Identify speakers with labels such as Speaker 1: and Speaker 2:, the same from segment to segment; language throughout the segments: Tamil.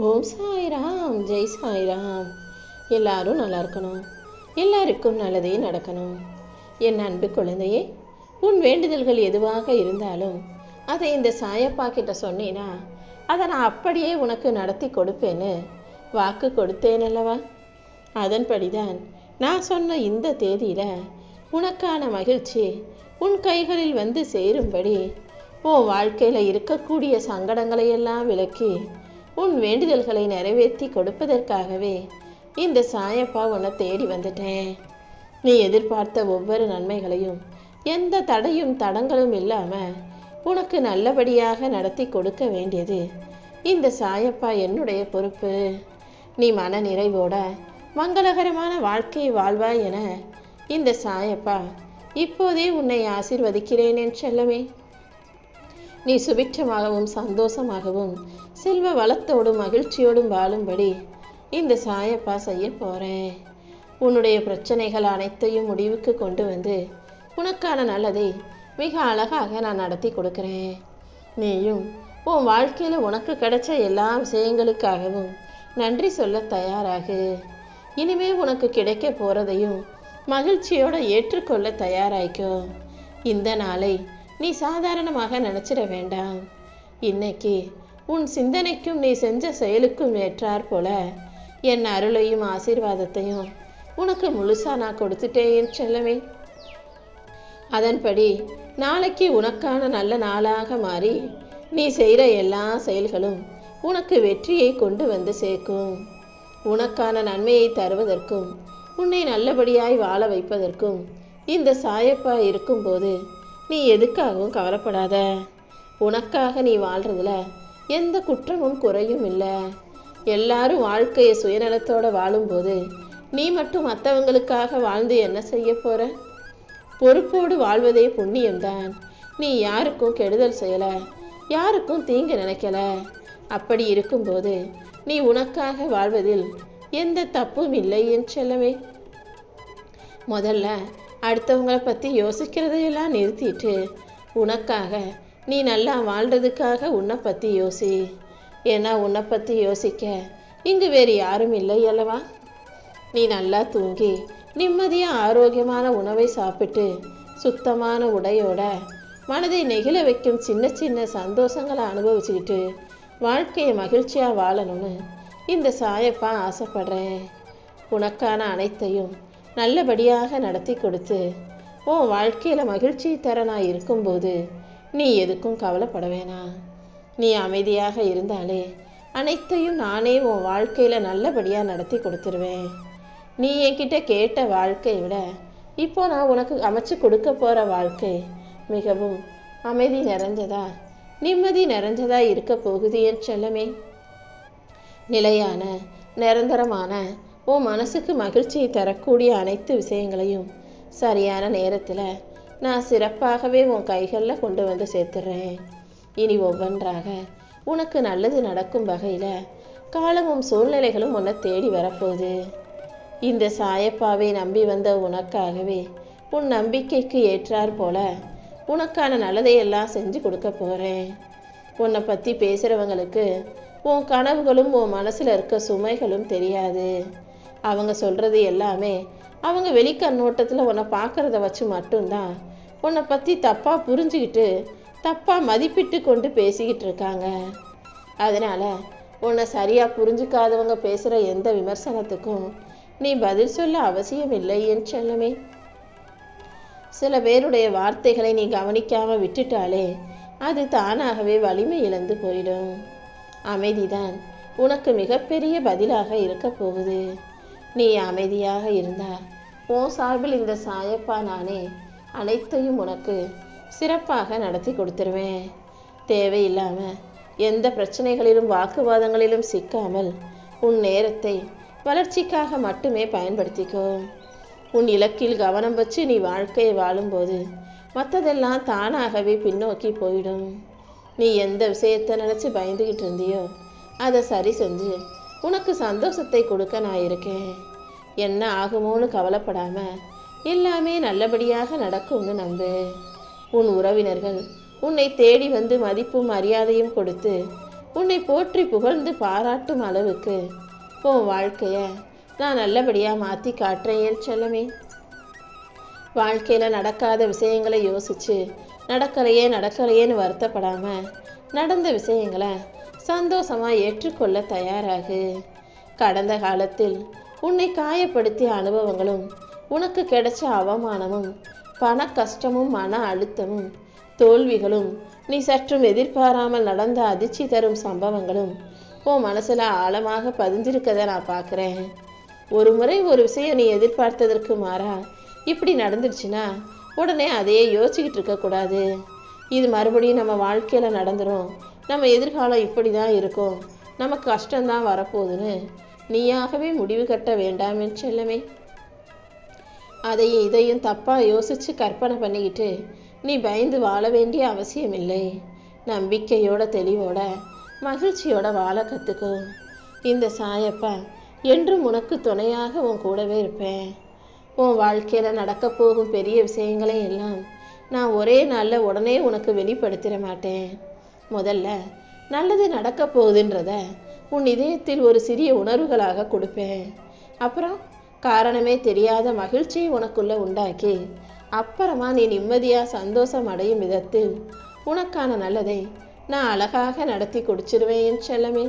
Speaker 1: ஓம் சாய்ராம், ஜெய் சாய்ராம். எல்லாரும் நல்லா இருக்கணும், எல்லாருக்கும் நல்லதே நடக்கணும். என் அன்பு குழந்தையே, உன் வேண்டுதல்கள் எதுவாக இருந்தாலும் அதை இந்த சாயப்பா கிட்ட சொன்னீனா அதை நான் அப்படியே உனக்கு நடத்தி கொடுப்பேன்னு வாக்கு கொடுத்தேன் அல்லவா? அதன்படிதான் நான் சொன்ன இந்த தேதியில் உனக்கான மகிழ்ச்சி உன் கைகளில் வந்து சேரும்படி உன் வாழ்க்கையில் இருக்கக்கூடிய சங்கடங்களையெல்லாம் விலக்கி உன் வேண்டுதல்களை நிறைவேற்றி கொடுப்பதற்காகவே இந்த சாயப்பா உன்னை தேடி வந்துட்டேன். நீ எதிர்பார்த்த ஒவ்வொரு நன்மைகளையும் எந்த தடையும் தடங்களும் இல்லாமல் உனக்கு நல்லபடியாக நடத்தி கொடுக்க வேண்டியது இந்த சாயப்பா என்னுடைய பொறுப்பு. நீ மன நிறைவோட மங்களகரமான வாழ்க்கையை வாழ்வாய் என இந்த சாயப்பா இப்போதே உன்னை ஆசீர்வதிக்கிறேன் என் செல்லமே. நீ சுபிட்சமாகவும் சந்தோஷமாகவும் செல்வ வளத்தோடும் மகிழ்ச்சியோடும் வாழும்படி இந்த சாயப்பா செய்ய போகிறேன். உன்னுடைய பிரச்சனைகள் அனைத்தையும் முடிவுக்கு கொண்டு வந்து உனக்கான நல்லதை மிக அழகாக நான் நடத்தி கொடுக்குறேன். நீயும் உன் வாழ்க்கையில் உனக்கு கிடைச்ச எல்லா விஷயங்களுக்காகவும் நன்றி சொல்ல தயாராகு. இனிமே உனக்கு கிடைக்க போகிறதையும் மகிழ்ச்சியோடு ஏற்றுக்கொள்ள தயாராய்க்கோ. இந்த நாளை நீ சாதாரணமாக நினச்சிட வேண்டாம். இன்னைக்கு உன் சிந்தனைக்கும் நீ செஞ்ச செயலுக்கும் ஏற்றார் போல என் அருளையும் ஆசீர்வாதத்தையும் உனக்கு முழுசா நான் கொடுத்துட்டேன் செல்லவே. அதன்படி நாளைக்கு உனக்கான நல்ல நாளாக மாறி நீ செய்கிற எல்லா செயல்களும் உனக்கு வெற்றியை கொண்டு வந்து சேர்க்கும். உனக்கான நன்மையை தருவதற்கும் உன்னை நல்லபடியாய் வாழ வைப்பதற்கும் இந்த சாயப்பா இருக்கும்போது நீ எதுக்காகவும் கவலைப்படாத. உனக்காக நீ வாழ்றதுல எந்த குற்றமும் குறையும் இல்லை. எல்லாரும் வாழ்க்கையை சுயநலத்தோடு வாழும்போது நீ மட்டும் மற்றவங்களுக்காக வாழ்ந்து என்ன செய்ய போற? பொறுப்போடு வாழ்வதே புண்ணியம்தான். நீ யாருக்கும் கெடுதல் செய்யலை, யாருக்கும் தீங்கு நினைக்கல. அப்படி இருக்கும்போது நீ உனக்காக வாழ்வதில் எந்த தப்பும் இல்லை என் செல்லவே. முதல்ல அடுத்தவங்களை பற்றி யோசிக்கிறதையெல்லாம் நிறுத்திட்டு உனக்காக நீ நல்லா வாழ்கிறதுக்காக உன்னை பற்றி யோசி. ஏன்னா உன்னை பற்றி யோசிக்க இங்கு வேறு யாரும் இல்லை அல்லவா? நீ நல்லா தூங்கி நிம்மதியாக ஆரோக்கியமான உணவை சாப்பிட்டு சுத்தமான உடையோட மனதை நெகிழ வைக்கும் சின்ன சின்ன சந்தோஷங்களை அனுபவிச்சுக்கிட்டு வாழ்க்கையை மகிழ்ச்சியாக வாழணும்னு இந்த சாயப்பா ஆசைப்படுறேன். உனக்கான அனைத்தையும் நல்லபடியாக நடத்தி கொடுத்து உன் வாழ்க்கையில் மகிழ்ச்சி தர நான் இருக்கும்போது நீ எதுக்கும் கவலைப்பட வேணாம். நீ அமைதியாக இருந்தாலே அனைத்தையும் நானே உன் வாழ்க்கையில் நல்லபடியாக நடத்தி கொடுத்துருவேன். நீ என்கிட்ட கேட்ட வாழ்க்கையை விட இப்போ நான் உனக்கு அமைச்சு கொடுக்க போகிற வாழ்க்கை மிகவும் அமைதி நிறைஞ்சதா நிம்மதி நிறைஞ்சதா இருக்க போகுது என் செல்லமே. நிலையான நிரந்தரமான உன் மனசுக்கு மகிழ்ச்சியை தரக்கூடிய அனைத்து விஷயங்களையும் சரியான நேரத்தில் நான் சிறப்பாகவே உன் கைகளில் கொண்டு வந்து சேர்த்துறேன். இனி ஒவ்வொன்றாக உனக்கு நல்லது நடக்கும் வகையில் காலமும் சூழ்நிலைகளும் உன்னை தேடி வரப்போகுது. இந்த சாயப்பாவை நம்பி வந்த உனக்காகவே உன் நம்பிக்கைக்கு ஏற்றார் போல உனக்கான நல்லதையெல்லாம் செஞ்சு கொடுக்க போகிறேன். உன்னை பற்றி பேசுகிறவங்களுக்கு உன் கனவுகளும் உன் மனசில் இருக்க சுமைகளும் தெரியாது. அவங்க சொல்கிறது எல்லாமே அவங்க வெளிக்கண்ணோட்டத்தில் உன்னை பார்க்குறத வச்சு மட்டும்தான் உன்னை பற்றி தப்பாக புரிஞ்சுக்கிட்டு தப்பாக மதிப்பிட்டு கொண்டு பேசிக்கிட்டு இருக்காங்க. அதனால் உன்னை சரியாக புரிஞ்சுக்காதவங்க பேசுகிற எந்த விமர்சனத்துக்கும் நீ பதில் சொல்ல அவசியம் இல்லை என் செல்லமே. சில பேருடைய வார்த்தைகளை நீ கவனிக்காமல் விட்டுட்டாலே அது தானாகவே வலிமை இழந்து போயிடும். அமைதிதான் உனக்கு மிகப்பெரிய பதிலாக இருக்க போகுது. நீ அமைதியாக இருந்தா உன் சார்பில் இந்த சாயப்பா நானே அனைத்தையும் உனக்கு சிறப்பாக நடத்தி கொடுத்துருவேன். தேவையில்லாமல் எந்த பிரச்சனைகளிலும் வாக்குவாதங்களிலும் சிக்காமல் உன் நேரத்தை வளர்ச்சிக்காக மட்டுமே பயன்படுத்திக்கோ. உன் இலக்கில் கவனம் வச்சு நீ வாழ்க்கையை வாழும்போது மற்றதெல்லாம் தானாகவே பின்னோக்கி போயிடும். நீ எந்த விஷயத்தை நினச்சி பயந்துக்கிட்டு இருந்தியோ அதை சரி செஞ்சு உனக்கு சந்தோஷத்தை கொடுக்க நான் இருக்கேன். என்ன ஆகுமோன்னு கவலைப்படாமல் எல்லாமே நல்லபடியாக நடக்கும்னு நம்பு. உன் உறவினர்கள் உன்னை தேடி வந்து மதிப்பும் மரியாதையும் கொடுத்து உன்னை போற்றி புகழ்ந்து பாராட்டும் அளவுக்கு உன் வாழ்க்கைய நான் நல்லபடியாக மாற்றி காட்டுறேன் என் செல்லமே. வாழ்க்கையில் நடக்காத விஷயங்களை யோசித்து நடக்கலையேன்னு வருத்தப்படாமல் நடந்த விஷயங்களை சந்தோஷமாக ஏற்றுக்கொள்ள தயாராகு. கடந்த காலத்தில் உன்னை காயப்படுத்திய அனுபவங்களும் உனக்கு கிடைச்ச அவமானமும் பண கஷ்டமும் மன அழுத்தமும் தோல்விகளும் நீ சற்றும் எதிர்பாராமல் நடந்த அதிர்ச்சி தரும் சம்பவங்களும் உன் மனசில் ஆழமாக பதிஞ்சிருக்கதை நான் பார்க்குறேன். ஒரு முறை ஒரு விஷயம் நீ எதிர்பார்த்ததற்கு மாறா இப்படி நடந்துடுச்சுன்னா உடனே அதையே யோசிச்சுக்கிட்டு இருக்கக்கூடாது. இது மறுபடியும் நம்ம வாழ்க்கையில் நடந்துடும், நம்ம எதிர்காலம் இப்படி தான் இருக்கும், நமக்கு கஷ்டம்தான் வரப்போகுதுன்னு நீயாகவே முடிவு கட்ட வேண்டாம் என் செல்லமே. அதையும் இதையும் தப்பாக யோசித்து கற்பனை பண்ணிக்கிட்டு நீ பயந்து வாழ வேண்டிய அவசியம் இல்லை. நம்பிக்கையோட தெளிவோட மகிழ்ச்சியோட வாழ கற்றுக்கோ. இந்த சாயப்பா என்றும் உனக்கு துணையாக உன் கூடவே இருப்பேன். உன் வாழ்க்கையில் நடக்க போகும் பெரிய விஷயங்களை எல்லாம் நான் ஒரே நாளில் உடனே உனக்கு வெளிப்படுத்திட மாட்டேன். முதல்ல நல்லது நடக்க போகுதுன்றத உன் இதயத்தில் ஒரு சிறிய உணர்வுகளாக கொடுப்பேன். அப்புறம் காரணமே தெரியாத மகிழ்ச்சியை உனக்குள்ள உண்டாக்கி அப்புறமா நீ நிம்மதியாக சந்தோஷம் அடையும் விதத்தில் உனக்கான நல்லதை நான் அழகாக நடத்தி கொடுச்சிருவேன் என் செல்லமே.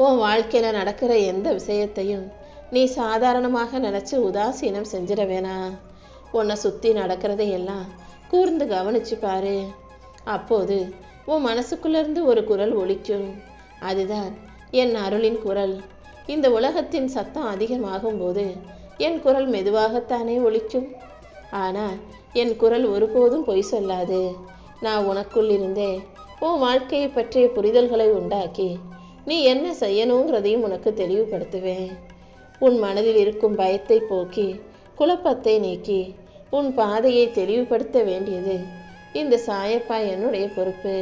Speaker 1: உன் வாழ்க்கையில் நடக்கிற எந்த விஷயத்தையும் நீ சாதாரணமாக நினச்சி உதாசீனம் செஞ்சிட வேணாம். உன்னை சுற்றி நடக்கிறதையெல்லாம் கூர்ந்து கவனிச்சு பாரு. அப்போது உன் மனசுக்குள்ளேருந்து ஒரு குரல் ஒலிக்கும். அதுதான் என் அருளின் குரல். இந்த உலகத்தின் சத்தம் அதிகமாகும் போது என் குரல் மெதுவாகத்தானே ஒலிக்கும். ஆனால் என் குரல் ஒருபோதும் பொய் சொல்லாது. நான் உனக்குள் இருந்தே உன் வாழ்க்கையை பற்றிய புரிதல்களை உண்டாக்கி நீ என்ன செய்யணுங்கிறதையும் உனக்கு தெளிவுபடுத்துவேன். உன் மனதில் இருக்கும் பயத்தை போக்கி குழப்பத்தை நீக்கி உன் பாதையை தெளிவுபடுத்த வேண்டியது இந்த சாயப்பா என்னுடைய பொறுப்பு.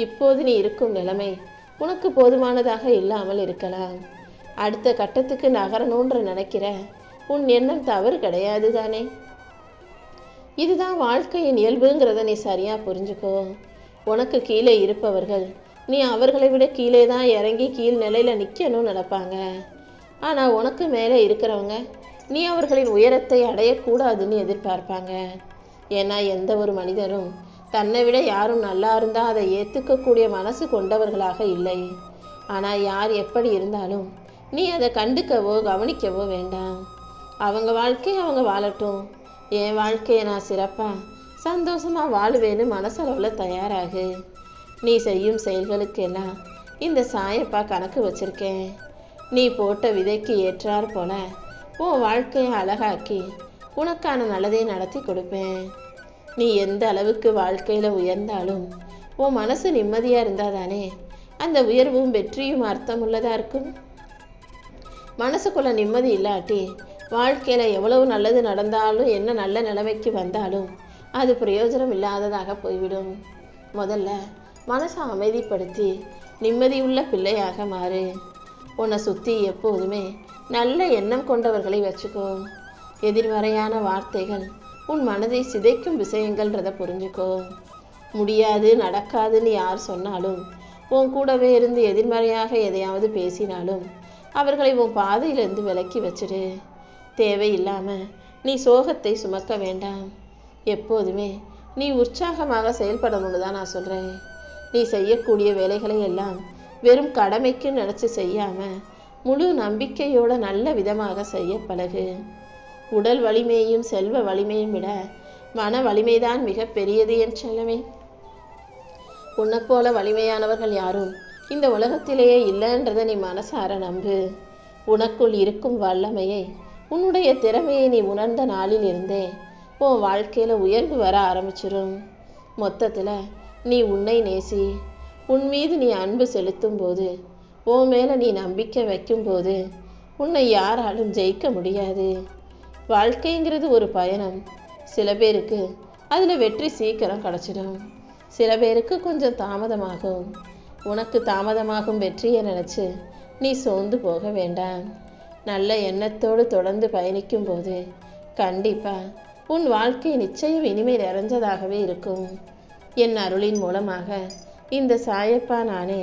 Speaker 1: இப்போது நீ இருக்கும் நிலைமை உனக்கு போதுமானதாக இல்லாமல் இருக்கலாம். அடுத்த கட்டத்துக்கு நகரணுன்ற நினைக்கிற உன் எண்ணம் தவறு கிடையாது தானே. இதுதான் வாழ்க்கையின் இயல்புங்கிறத நீ சரியா புரிஞ்சுக்கோ. உனக்கு கீழே இருப்பவர்கள் நீ அவர்களை விட கீழே தான் இறங்கி கீழ் நிலையில் நிற்கணும்னு நினைப்பாங்க. ஆனால் உனக்கு மேலே இருக்கிறவங்க நீ அவர்களின் உயரத்தை அடையக்கூடாதுன்னு எதிர்பார்ப்பாங்க. ஏன்னா எந்த ஒரு மனிதரும் தன்னை விட யாரும் நல்லா இருந்தால் அதை ஏற்றுக்கக்கூடிய மனசு கொண்டவர்களாக இல்லை. ஆனால் யார் எப்படி இருந்தாலும் நீ அதை கண்டுக்கவோ கவனிக்கவோ வேண்டாம். அவங்க வாழ்க்கையை அவங்க வாழட்டும். என் வாழ்க்கையை நான் சிறப்பாக சந்தோஷமாக வாழுவேன்னு மனசளவில் தயாராகு. நீ செய்யும் செயல்களுக்கெல்லாம் இந்த சாயப்பா கணக்கு வச்சிருக்கேன். நீ போட்ட விதைக்கு ஏற்றார் போல உன் வாழ்க்கையை அழகாக்கி உனக்கான நல்லதை நடத்தி கொடுப்பேன். நீ எந்த அளவுக்கு வாழ்க்கையில் உயர்ந்தாலும் உன் மனசு நிம்மதியாக இருந்தால் தானே அந்த உயர்வும் வெற்றியும் அர்த்தம் உள்ளதாக இருக்கும். மனசுக்குள்ள நிம்மதி இல்லாட்டி வாழ்க்கையில் எவ்வளவு நல்லது நடந்தாலும் என்ன நல்ல நிலைமைக்கு வந்தாலும் அது பிரயோஜனம் இல்லாததாக போய்விடும். முதல்ல மனசை அமைதிப்படுத்தி நிம்மதியுள்ள பிள்ளையாக மாறு. உன்னை சுற்றி எப்போதுமே நல்ல எண்ணம் கொண்டவர்களை வச்சுக்கோ. எதிர்மறையான வார்த்தைகள் உன் மனதை சிதைக்கும் விஷயங்கள்ன்றதை புரிஞ்சுக்கோ. முடியாது நடக்காதுன்னு யார் சொன்னாலும் உன் கூடவே இருந்து எதிர்மறையாக எதையாவது பேசினாலும் அவர்களை உன் பாதையிலிருந்து விலக்கி வச்சிடு. தேவையில்லாமல் நீ சோகத்தை சுமக்க வேண்டாம். எப்போதுமே நீ உற்சாகமாக செயல்படணும்னு தான் நான் சொல்கிறேன். நீ செய்யக்கூடிய வேலைகளை எல்லாம் வெறும் கடமைக்கு நினச்சி செய்யாமல் முழு நம்பிக்கையோட நல்ல விதமாக செய்ய பழகு. உடல் வலிமையையும் செல்வ வலிமையும் விட மன வலிமைதான் மிக பெரியது என் செல்லமே. உன்னை போல வலிமையானவர்கள் யாரும் இந்த உலகத்திலேயே இல்லைன்றதை நீ மனசார நம்பு. உனக்குள் இருக்கும் வல்லமையை உன்னுடைய திறமையை நீ உணர்ந்த நாளில் இருந்தே உன் வாழ்க்கையில் உயர்வு வர ஆரம்பிச்சிடும். மொத்தத்தில் நீ உன்னை நேசி. உன் மீது நீ அன்பு செலுத்தும் போது உன் மேலே நீ நம்பிக்கை வைக்கும்போது உன்னை யாராலும் ஜெயிக்க முடியாது. வாழ்க்கைங்கிறது ஒரு பயணம். சில பேருக்கு அதில் வெற்றி சீக்கிரம் கிடச்சிடும், சில பேருக்கு கொஞ்சம் தாமதமாகும். உனக்கு தாமதமாகும் வெற்றியை நினச்சி நீ சோர்ந்து போக வேண்டாம். நல்ல எண்ணத்தோடு தொடர்ந்து பயணிக்கும் போது கண்டிப்பாக உன் வாழ்க்கை நிச்சயம் இனிமை நிறைஞ்சதாகவே இருக்கும். என் அருளின் மூலமாக இந்த சாயப்பா நானே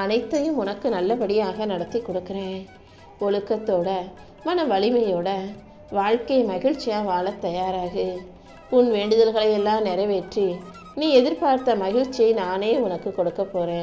Speaker 1: அனைத்தையும் உனக்கு நல்லபடியாக நடத்தி கொடுக்குறேன். ஒழுக்கத்தோட மன வலிமையோட வாழ்க்கை மகிழ்ச்சியாக வாழ தயாராகு. உன் வேண்டுதல்களை எல்லாம் நிறைவேற்றி நீ எதிர்பார்த்த மகிழ்ச்சியை நானே உனக்கு கொடுக்க போகிறேன்.